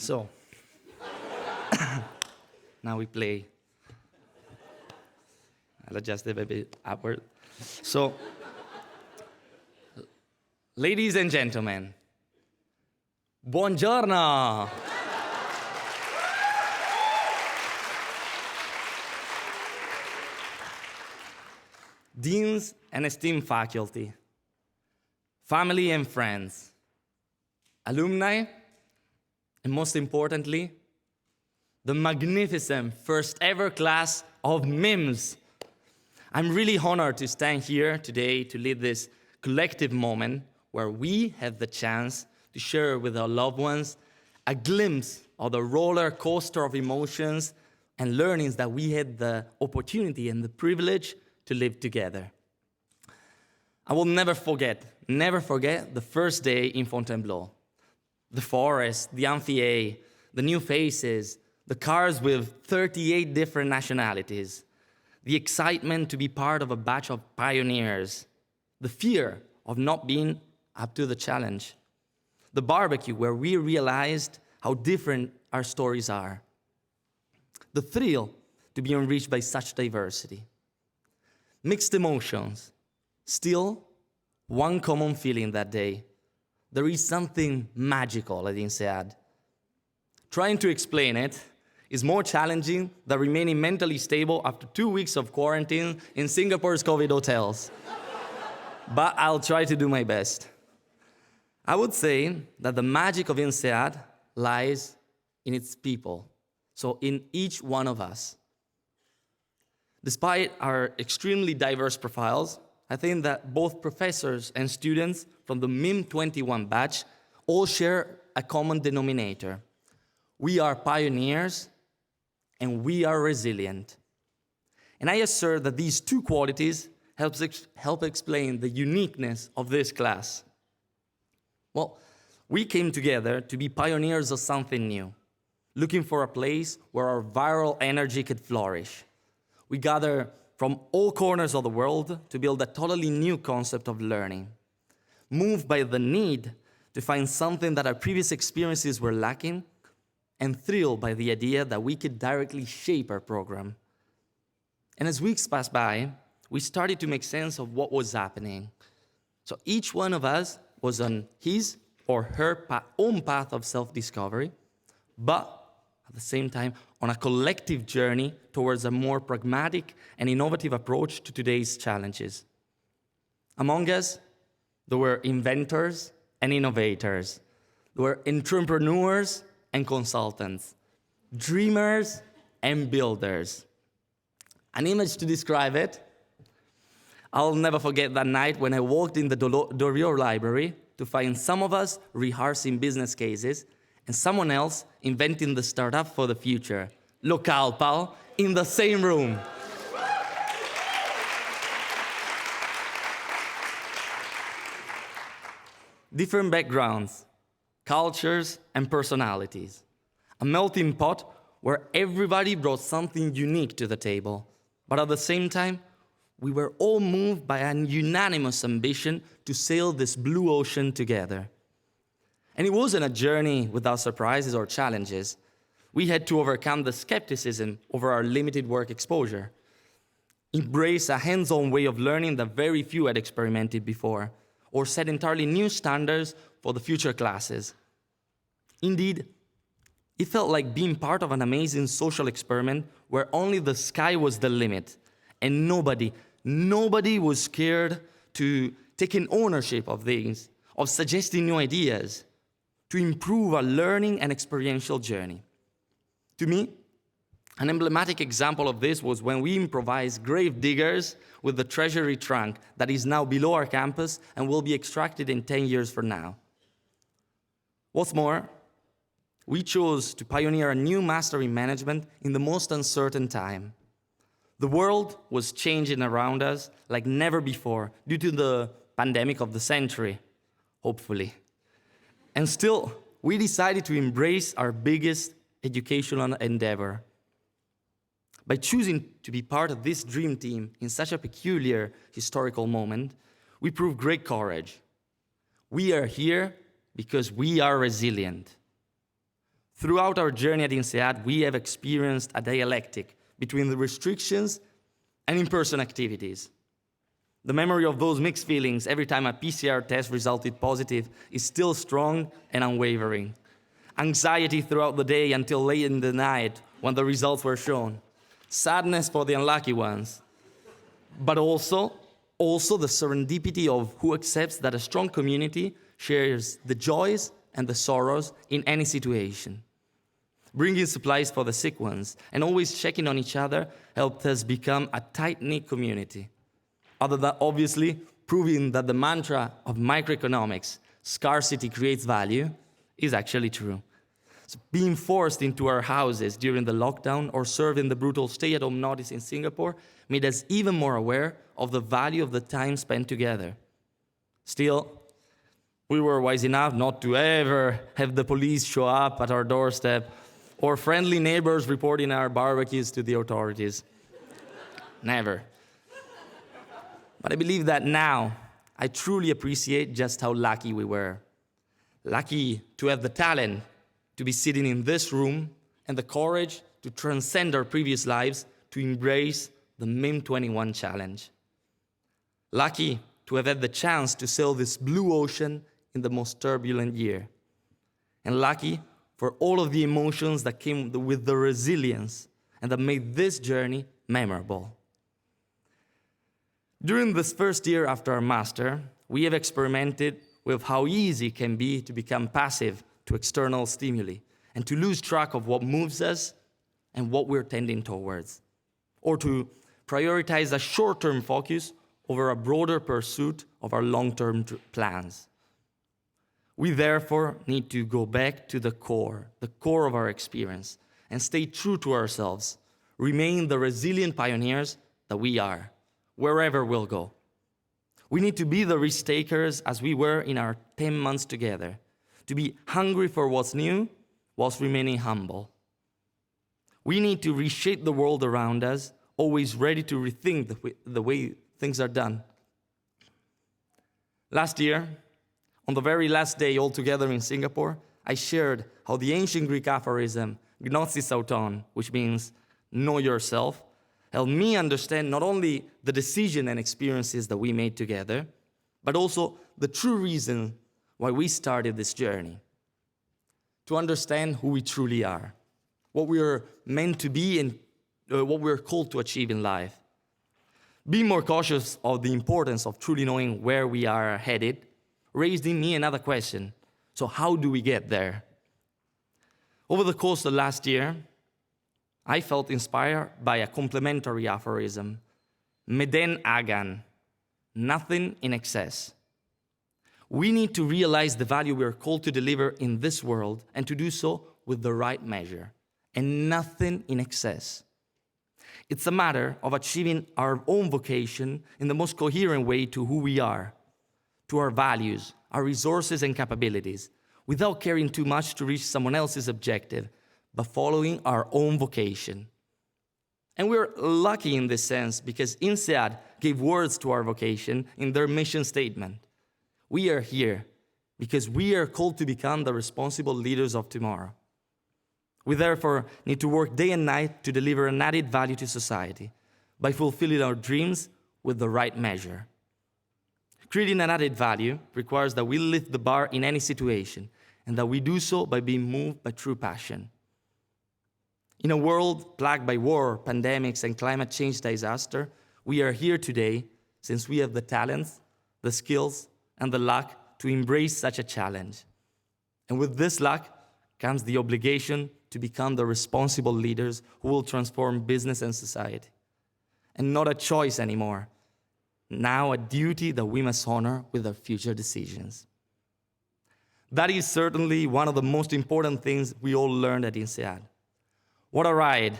So, now we play. I'll adjust it a bit upward. So, ladies and gentlemen, buongiorno. Deans and esteemed faculty, family and friends, alumni, and most importantly, the magnificent first ever class of MIMs. I'm really honored to stand here today to lead this collective moment where we have the chance to share with our loved ones a glimpse of the roller coaster of emotions and learnings that we had the opportunity and the privilege to live together. I will never forget the first day in Fontainebleau. The forest, the amphitheater, the new faces, the cars with 38 different nationalities, the excitement to be part of a batch of pioneers, the fear of not being up to the challenge, the barbecue where we realized how different our stories are, the thrill to be enriched by such diversity. Mixed emotions, still one common feeling that day. There is something magical at INSEAD. Trying to explain it is more challenging than remaining mentally stable after 2 weeks of quarantine in Singapore's COVID hotels. But I'll try to do my best. I would say that the magic of INSEAD lies in its people, so in each one of us. Despite our extremely diverse profiles, I think that both professors and students from the MIM21 batch all share a common denominator. We are pioneers and we are resilient. And I assert that these two qualities help explain the uniqueness of this class. Well, we came together to be pioneers of something new, looking for a place where our viral energy could flourish. We gather from all corners of the world to build a totally new concept of learning, moved by the need to find something that our previous experiences were lacking, and thrilled by the idea that we could directly shape our program. And as weeks passed by, we started to make sense of what was happening. So each one of us was on his or her own path of self-discovery, but at the same time, on a collective journey towards a more pragmatic and innovative approach to today's challenges. Among us, there were inventors and innovators. There were entrepreneurs and consultants, dreamers and builders. An image to describe it: I'll never forget that night when I walked in the Doriot library to find some of us rehearsing business cases and someone else inventing the startup for the future. Local, pal, in the same room. Different backgrounds, cultures, and personalities. A melting pot where everybody brought something unique to the table. But at the same time, we were all moved by an unanimous ambition to sail this blue ocean together. And it wasn't a journey without surprises or challenges. We had to overcome the skepticism over our limited work exposure, embrace a hands-on way of learning that very few had experimented before, or set entirely new standards for the future classes. Indeed, it felt like being part of an amazing social experiment where only the sky was the limit, and nobody was scared to taking ownership of things, of suggesting new ideas, to improve our learning and experiential journey. To me, an emblematic example of this was when we improvised grave diggers with the treasury trunk that is now below our campus and will be extracted in 10 years from now. What's more, we chose to pioneer a new master in management in the most uncertain time. The world was changing around us like never before due to the pandemic of the century, hopefully. And still, we decided to embrace our biggest educational endeavor. By choosing to be part of this dream team in such a peculiar historical moment, we proved great courage. We are here because we are resilient. Throughout our journey at INSEAD, we have experienced a dialectic between the restrictions and in-person activities. The memory of those mixed feelings every time a PCR test resulted positive is still strong and unwavering. Anxiety throughout the day until late in the night when the results were shown. Sadness for the unlucky ones. But also the serendipity of who accepts that a strong community shares the joys and the sorrows in any situation. Bringing supplies for the sick ones and always checking on each other helped us become a tight-knit community. Other than obviously proving that the mantra of microeconomics, scarcity creates value, is actually true. So being forced into our houses during the lockdown or serving the brutal stay-at-home notice in Singapore made us even more aware of the value of the time spent together. Still, we were wise enough not to ever have the police show up at our doorstep or friendly neighbors reporting our barbecues to the authorities. Never. But I believe that now I truly appreciate just how lucky we were. Lucky to have the talent to be sitting in this room and the courage to transcend our previous lives to embrace the MIM21 challenge. Lucky to have had the chance to sail this blue ocean in the most turbulent year. And lucky for all of the emotions that came with the resilience and that made this journey memorable. During this first year after our master, we have experimented with how easy it can be to become passive to external stimuli and to lose track of what moves us and what we're tending towards, or to prioritize a short-term focus over a broader pursuit of our long-term plans. We therefore need to go back to the core of our experience, and stay true to ourselves, remain the resilient pioneers that we are, wherever we'll go. We need to be the risk-takers as we were in our 10 months together, to be hungry for what's new whilst remaining humble. We need to reshape the world around us, always ready to rethink the way things are done. Last year, on the very last day all together in Singapore, I shared how the ancient Greek aphorism, gnosis auton, which means know yourself, helped me understand not only the decision and experiences that we made together, but also the true reason why we started this journey. To understand who we truly are, what we are meant to be and what we're called to achieve in life. Being more cautious of the importance of truly knowing where we are headed raised in me another question. So how do we get there? Over the course of last year, I felt inspired by a complementary aphorism, Meden agan, nothing in excess. We need to realize the value we are called to deliver in this world and to do so with the right measure and nothing in excess. It's a matter of achieving our own vocation in the most coherent way to who we are, to our values, our resources and capabilities, without caring too much to reach someone else's objective, but following our own vocation. And we're lucky in this sense because INSEAD gave words to our vocation in their mission statement. We are here because we are called to become the responsible leaders of tomorrow. We therefore need to work day and night to deliver an added value to society by fulfilling our dreams with the right measure. Creating an added value requires that we lift the bar in any situation and that we do so by being moved by true passion. In a world plagued by war, pandemics, and climate change disaster, we are here today since we have the talents, the skills, and the luck to embrace such a challenge. And with this luck comes the obligation to become the responsible leaders who will transform business and society. And not a choice anymore. Now a duty that we must honor with our future decisions. That is certainly one of the most important things we all learned at INSEAD. What a ride,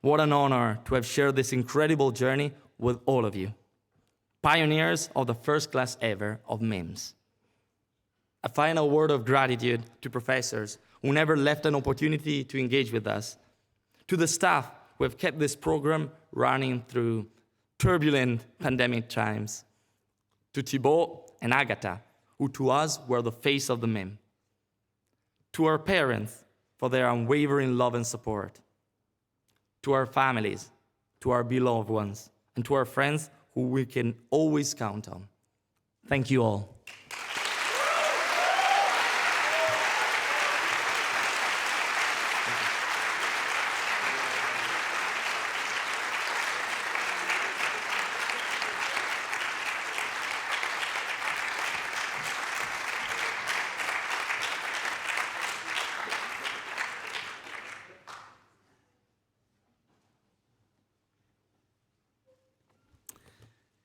what an honor to have shared this incredible journey with all of you. Pioneers of the first class ever of MIMS. A final word of gratitude to professors who never left an opportunity to engage with us. To the staff who have kept this program running through turbulent pandemic times. To Thibaut and Agatha, who to us were the face of the MIM. To our parents, for their unwavering love and support. To our families, to our beloved ones, and to our friends who we can always count on. Thank you all.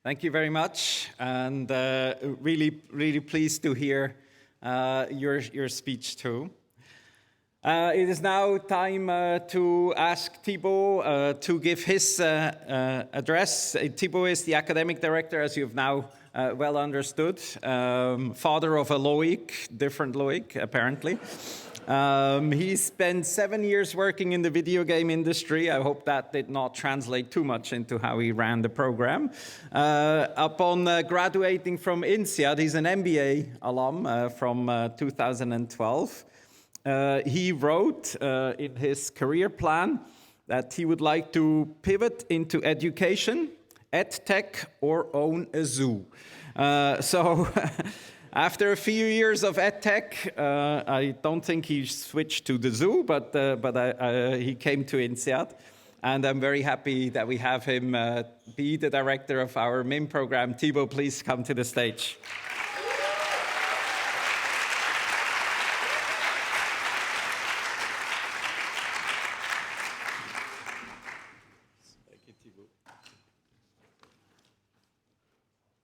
Thank you very much, and really pleased to hear your speech too. It is now time to ask Thibaut to give his address. Thibaut is the academic director, as you've now well understood, father of a Loic, different Loic, apparently. He spent 7 years working in the video game industry. I hope that did not translate too much into how he ran the program. Upon graduating from INSEAD, he's an MBA alum from 2012. He wrote in his career plan that he would like to pivot into education, edtech, or own a zoo. After a few years of edtech, I don't think he switched to the zoo, but he came to INSEAD. And I'm very happy that we have him be the director of our MIM program. Thibaut, please come to the stage.